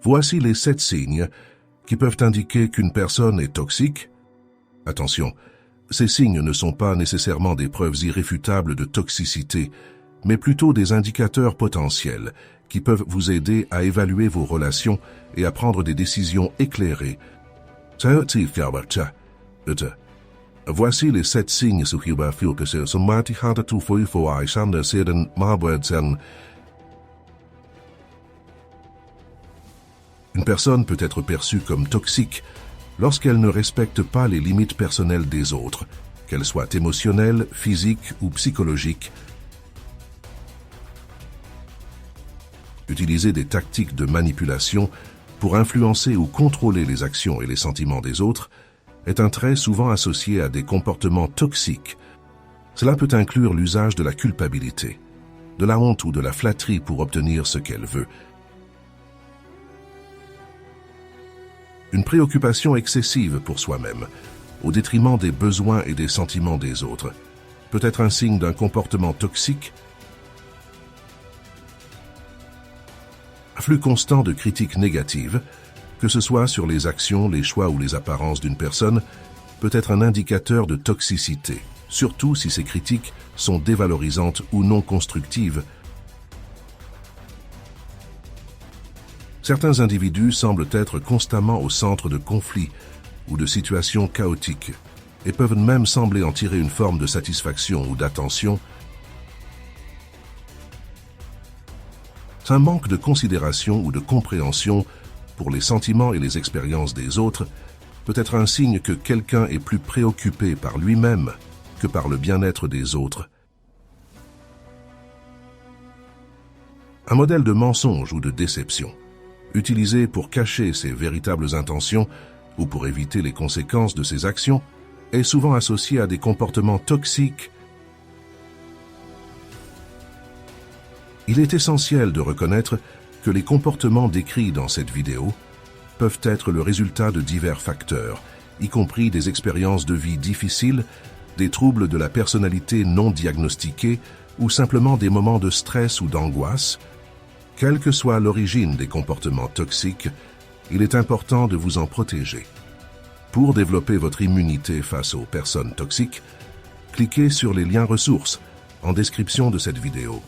Voici les 7 signes qui peuvent indiquer qu'une personne est toxique. Attention, ces signes ne sont pas nécessairement des preuves irréfutables de toxicité, mais plutôt des indicateurs potentiels qui peuvent vous aider à évaluer vos relations et à prendre des décisions éclairées. Voici les 7 signes som Marty hade to for Alexander sedan Marbredsen. Une personne peut être perçue comme toxique lorsqu'elle ne respecte pas les limites personnelles des autres, qu'elles soient émotionnelles, physiques ou psychologiques. Utiliser des tactiques de manipulation pour influencer ou contrôler les actions et les sentiments des autres est un trait souvent associé à des comportements toxiques. Cela peut inclure l'usage de la culpabilité, de la honte ou de la flatterie pour obtenir ce qu'elle veut. Une préoccupation excessive pour soi-même, au détriment des besoins et des sentiments des autres, peut être un signe d'un comportement toxique. Un flux constant de critiques négatives, que ce soit sur les actions, les choix ou les apparences d'une personne, peut être un indicateur de toxicité, surtout si ces critiques sont dévalorisantes ou non constructives. Certains individus semblent être constamment au centre de conflits ou de situations chaotiques et peuvent même sembler en tirer une forme de satisfaction ou d'attention. Un manque de considération ou de compréhension pour les sentiments et les expériences des autres peut être un signe que quelqu'un est plus préoccupé par lui-même que par le bien-être des autres. Un modèle de mensonge ou de déception, utilisé pour cacher ses véritables intentions ou pour éviter les conséquences de ses actions, est souvent associé à des comportements toxiques. Il est essentiel de reconnaître que les comportements décrits dans cette vidéo peuvent être le résultat de divers facteurs, y compris des expériences de vie difficiles, des troubles de la personnalité non diagnostiqués ou simplement des moments de stress ou d'angoisse. Quelle que soit l'origine des comportements toxiques, il est important de vous en protéger. Pour développer votre immunité face aux personnes toxiques, cliquez sur les liens ressources en description de cette vidéo.